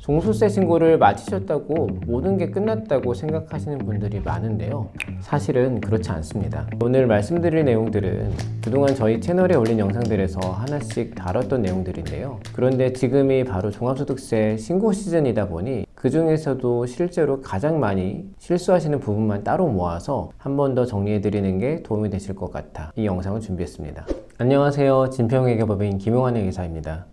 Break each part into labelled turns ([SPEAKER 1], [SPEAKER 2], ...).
[SPEAKER 1] 종소세 신고를 마치셨다고 모든 게 끝났다고 생각하시는 분들이 많은데요. 사실은 그렇지 않습니다. 오늘 말씀드릴 내용들은 그동안 저희 채널에 올린 영상들에서 하나씩 다뤘던 내용들인데요. 그런데 지금이 바로 종합소득세 신고 시즌이다 보니 그 중에서도 실제로 가장 많이 실수하시는 부분만 따로 모아서 한 번 더 정리해드리는 게 도움이 되실 것 같아 이 영상을 준비했습니다. 안녕하세요. 진평회계법인 김용환 회계사입니다.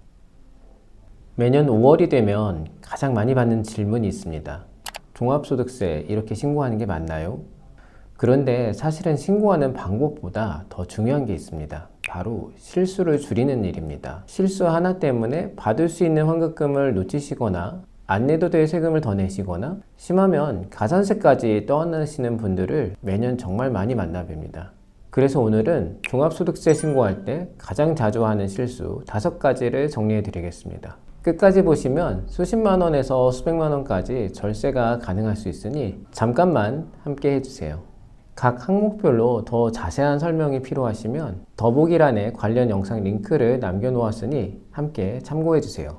[SPEAKER 1] 매년 5월이 되면 가장 많이 받는 질문이 있습니다. 종합소득세 이렇게 신고하는 게 맞나요? 그런데 사실은 신고하는 방법보다 더 중요한 게 있습니다. 바로 실수를 줄이는 일입니다. 실수 하나 때문에 받을 수 있는 환급금을 놓치시거나 안 내도 될 세금을 더 내시거나 심하면 가산세까지 떠안으시는 분들을 매년 정말 많이 만나 뵙니다. 그래서 오늘은 종합소득세 신고할 때 가장 자주 하는 실수 5가지를 정리해 드리겠습니다. 끝까지 보시면 수십만 원에서 수백만 원까지 절세가 가능할 수 있으니 잠깐만 함께 해주세요. 각 항목별로 더 자세한 설명이 필요하시면 더보기란에 관련 영상 링크를 남겨놓았으니 함께 참고해주세요.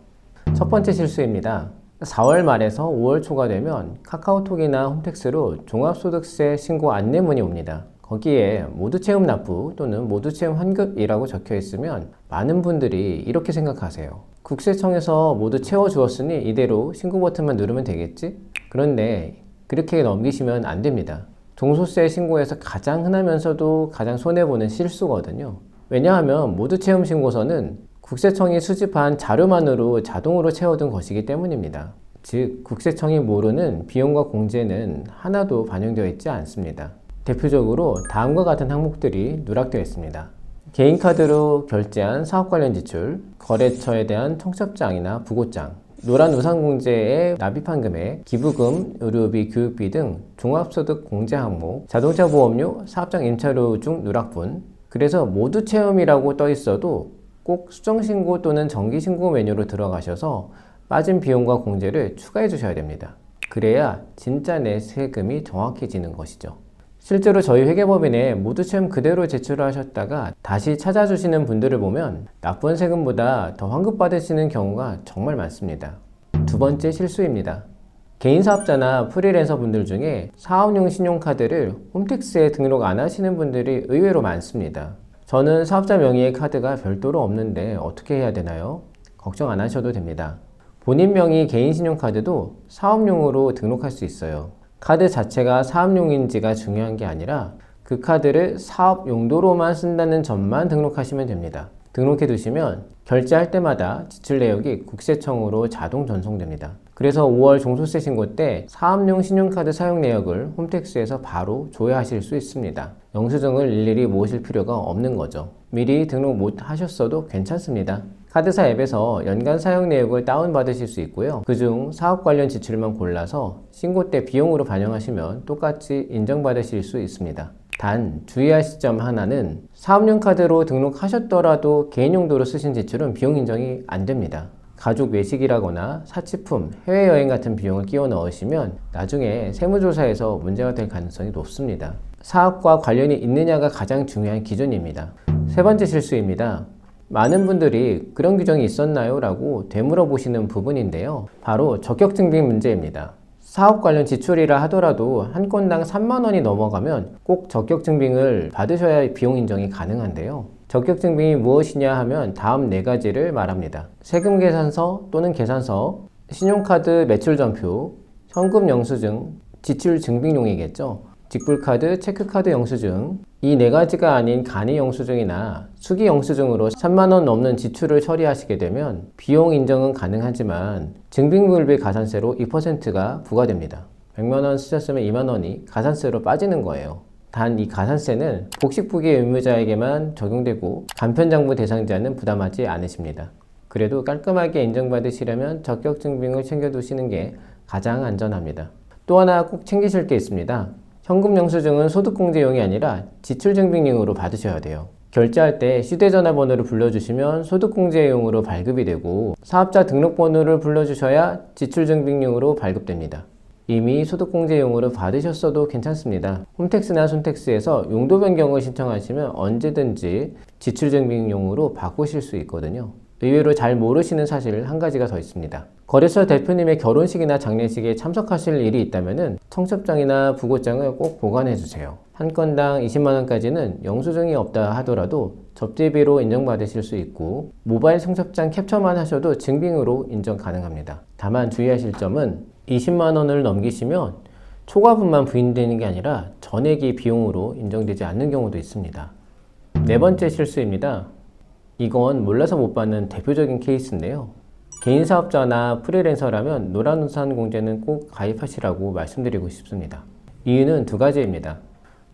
[SPEAKER 1] 첫 번째 실수입니다. 4월 말에서 5월 초가 되면 카카오톡이나 홈택스로 종합소득세 신고 안내문이 옵니다. 거기에 모두채움 납부 또는 모두채움 환급이라고 적혀 있으면 많은 분들이 이렇게 생각하세요. 국세청에서 모두 채워주었으니 이대로 신고 버튼만 누르면 되겠지? 그런데 그렇게 넘기시면 안 됩니다. 종소세 신고에서 가장 흔하면서도 가장 손해보는 실수거든요. 왜냐하면 모두채움 신고서는 국세청이 수집한 자료만으로 자동으로 채워둔 것이기 때문입니다. 즉, 국세청이 모르는 비용과 공제는 하나도 반영되어 있지 않습니다. 대표적으로 다음과 같은 항목들이 누락되어 있습니다. 개인카드로 결제한 사업 관련 지출, 거래처에 대한 청첩장이나 부고장, 노란 우산공제에 납입한 금액, 기부금, 의료비, 교육비 등 종합소득 공제 항목, 자동차 보험료, 사업장 임차료 중 누락분. 그래서 모두 체험이라고 떠 있어도 꼭 수정신고 또는 정기신고 메뉴로 들어가셔서 빠진 비용과 공제를 추가해 주셔야 됩니다. 그래야 진짜 내 세금이 정확해지는 것이죠. 실제로 저희 회계법인에 모두 체험 그대로 제출하셨다가 다시 찾아주시는 분들을 보면 납부한 세금보다 더 환급받으시는 경우가 정말 많습니다. 두 번째 실수입니다. 개인 사업자나 프리랜서 분들 중에 사업용 신용카드를 홈택스에 등록 안 하시는 분들이 의외로 많습니다. 저는 사업자 명의의 카드가 별도로 없는데 어떻게 해야 되나요? 걱정 안 하셔도 됩니다. 본인 명의 개인 신용카드도 사업용으로 등록할 수 있어요. 카드 자체가 사업용인지가 중요한 게 아니라 그 카드를 사업 용도로만 쓴다는 점만 등록하시면 됩니다. 등록해 두시면 결제할 때마다 지출 내역이 국세청으로 자동 전송됩니다. 그래서 5월 종소세 신고 때 사업용 신용카드 사용 내역을 홈택스에서 바로 조회하실 수 있습니다. 영수증을 일일이 모으실 필요가 없는 거죠. 미리 등록 못 하셨어도 괜찮습니다. 카드사 앱에서 연간 사용 내역을 다운받으실 수 있고요. 그중 사업 관련 지출만 골라서 신고 때 비용으로 반영하시면 똑같이 인정받으실 수 있습니다. 단 주의하실 점 하나는 사업용 카드로 등록하셨더라도 개인 용도로 쓰신 지출은 비용 인정이 안 됩니다. 가족 외식이라거나 사치품, 해외여행 같은 비용을 끼워 넣으시면 나중에 세무조사에서 문제가 될 가능성이 높습니다. 사업과 관련이 있느냐가 가장 중요한 기준입니다. 세 번째 실수입니다. 많은 분들이 그런 규정이 있었나요? 라고 되물어보시는 부분인데요. 바로 적격증빙 문제입니다. 사업 관련 지출이라 하더라도 한 건당 3만 원이 넘어가면 꼭 적격증빙을 받으셔야 비용 인정이 가능한데요. 적격증빙이 무엇이냐 하면 다음 4가지를 말합니다. 세금계산서 또는 계산서, 신용카드 매출전표, 현금 영수증, 지출 증빙용이겠죠. 직불카드, 체크카드 영수증, 이 4가지가 아닌 간이 영수증이나 수기 영수증으로 3만 원 넘는 지출을 처리하시게 되면 비용 인정은 가능하지만 증빙물비 가산세로 2%가 부과됩니다. 100만 원 쓰셨으면 2만 원이 가산세로 빠지는 거예요. 단 이 가산세는 복식부기 의무자에게만 적용되고 간편장부 대상자는 부담하지 않으십니다. 그래도 깔끔하게 인정받으시려면 적격증빙을 챙겨두시는 게 가장 안전합니다. 또 하나 꼭 챙기실 게 있습니다. 현금 영수증은 소득공제용이 아니라 지출증빙용으로 받으셔야 돼요. 결제할 때 휴대전화번호를 불러주시면 소득공제용으로 발급이 되고 사업자 등록번호를 불러주셔야 지출증빙용으로 발급됩니다. 이미 소득공제용으로 받으셨어도 괜찮습니다. 홈택스나 손택스에서 용도 변경을 신청하시면 언제든지 지출증빙용으로 바꾸실 수 있거든요. 의외로 잘 모르시는 사실 한 가지가 더 있습니다. 거래처 대표님의 결혼식이나 장례식에 참석하실 일이 있다면 청첩장이나 부고장을 꼭 보관해 주세요. 한 건당 20만원까지는 영수증이 없다 하더라도 접대비로 인정받으실 수 있고 모바일 청첩장 캡처만 하셔도 증빙으로 인정 가능합니다. 다만 주의하실 점은 20만원을 넘기시면 초과분만 부인되는 게 아니라 전액이 비용으로 인정되지 않는 경우도 있습니다. 네 번째 실수입니다. 이건 몰라서 못 받는 대표적인 케이스인데요. 개인 사업자나 프리랜서라면 노란우산 공제는 꼭 가입하시라고 말씀드리고 싶습니다. 이유는 두 가지입니다.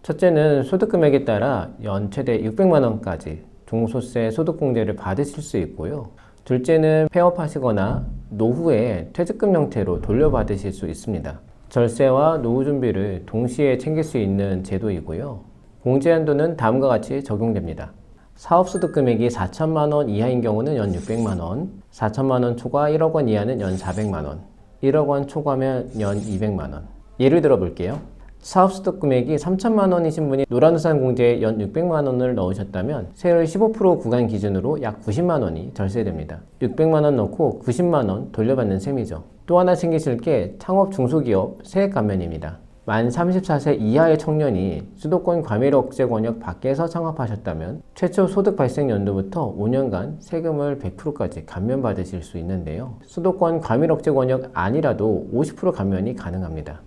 [SPEAKER 1] 첫째는 소득금액에 따라 연 최대 600만원까지 종소세 소득공제를 받으실 수 있고요. 둘째는 폐업하시거나 노후에 퇴직금 형태로 돌려받으실 수 있습니다. 절세와 노후 준비를 동시에 챙길 수 있는 제도이고요. 공제 한도는 다음과 같이 적용됩니다. 사업소득 금액이 4천만원 이하인 경우는 연 600만원, 4천만원 초과 1억원 이하는 연 400만원, 1억원 초과면 연 200만원. 예를 들어 볼게요. 사업소득 금액이 3천만원이신 분이 노란우산 공제에 연 600만원을 넣으셨다면 세율 15% 구간 기준으로 약 90만원이 절세됩니다. 600만원 넣고 90만원 돌려받는 셈이죠. 또 하나 챙기실 게 창업 중소기업 세액 감면입니다. 만 34세 이하의 청년이 수도권 과밀 억제 권역 밖에서 창업하셨다면 최초 소득 발생 연도부터 5년간 세금을 100%까지 감면받으실 수 있는데요. 수도권 과밀 억제 권역 아니라도 50% 감면이 가능합니다.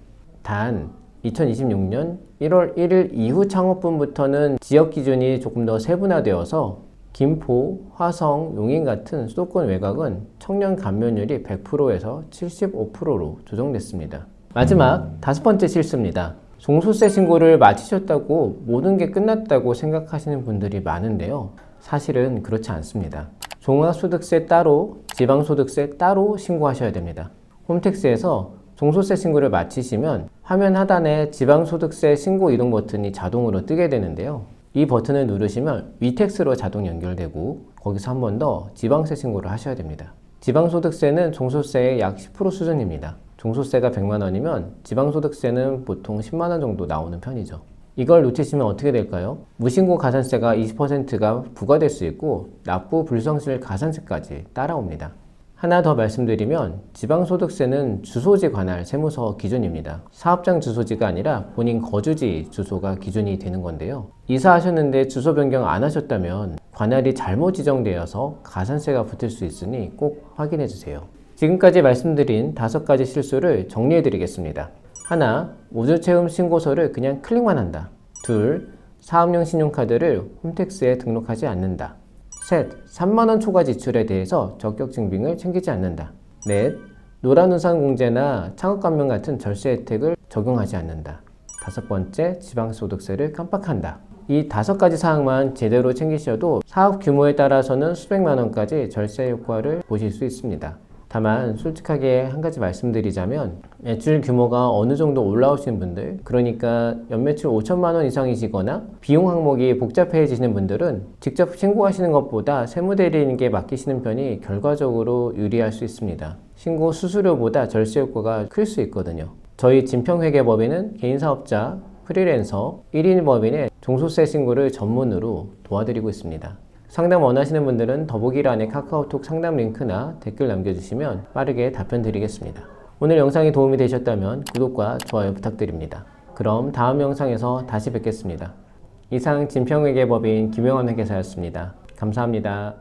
[SPEAKER 1] 단 2026년 1월 1일 이후 창업분부터는 지역 기준이 조금 더 세분화되어서 김포, 화성, 용인 같은 수도권 외곽은 청년 감면율이 100%에서 75%로 조정됐습니다. 마지막 다섯 번째 실수입니다. 종소세 신고를 마치셨다고 모든 게 끝났다고 생각하시는 분들이 많은데요. 사실은 그렇지 않습니다. 종합소득세 따로, 지방소득세 따로 신고하셔야 됩니다. 홈택스에서 종소세 신고를 마치시면 화면 하단에 지방소득세 신고 이동 버튼이 자동으로 뜨게 되는데요. 이 버튼을 누르시면 위택스로 자동 연결되고 거기서 한 번 더 지방세 신고를 하셔야 됩니다. 지방소득세는 종소세의 약 10% 수준입니다. 종소세가 100만원이면 지방소득세는 보통 10만원 정도 나오는 편이죠. 이걸 놓치시면 어떻게 될까요? 무신고 가산세가 20%가 부과될 수 있고 납부 불성실 가산세까지 따라옵니다. 하나 더 말씀드리면 지방소득세는 주소지 관할 세무서 기준입니다. 사업장 주소지가 아니라 본인 거주지 주소가 기준이 되는 건데요. 이사하셨는데 주소 변경 안 하셨다면 관할이 잘못 지정되어서 가산세가 붙을 수 있으니 꼭 확인해 주세요. 지금까지 말씀드린 5가지 실수를 정리해 드리겠습니다. 하나, 우주체험 신고서를 그냥 클릭만 한다. 둘, 사업용 신용카드를 홈택스에 등록하지 않는다. 셋, 3만원 초과 지출에 대해서 적격 증빙을 챙기지 않는다. 넷, 노란우산 공제나 창업감면 같은 절세 혜택을 적용하지 않는다. 다섯 번째, 지방소득세를 깜빡한다. 이 5가지 사항만 제대로 챙기셔도 사업 규모에 따라서는 수백만원까지 절세 효과를 보실 수 있습니다. 다만 솔직하게 한 가지 말씀드리자면 매출 규모가 어느 정도 올라오시는 분들, 그러니까 연매출 5천만 원 이상이시거나 비용 항목이 복잡해지시는 분들은 직접 신고하시는 것보다 세무대리인에게 맡기시는 편이 결과적으로 유리할 수 있습니다. 신고 수수료보다 절세 효과가 클 수 있거든요. 저희 진평회계법인은 개인사업자, 프리랜서, 1인 법인의 종소세 신고를 전문으로 도와드리고 있습니다. 상담 원하시는 분들은 더보기란에 카카오톡 상담 링크나 댓글 남겨주시면 빠르게 답변 드리겠습니다. 오늘 영상이 도움이 되셨다면 구독과 좋아요 부탁드립니다. 그럼 다음 영상에서 다시 뵙겠습니다. 이상 진평회계법인 김영환 회계사였습니다. 감사합니다.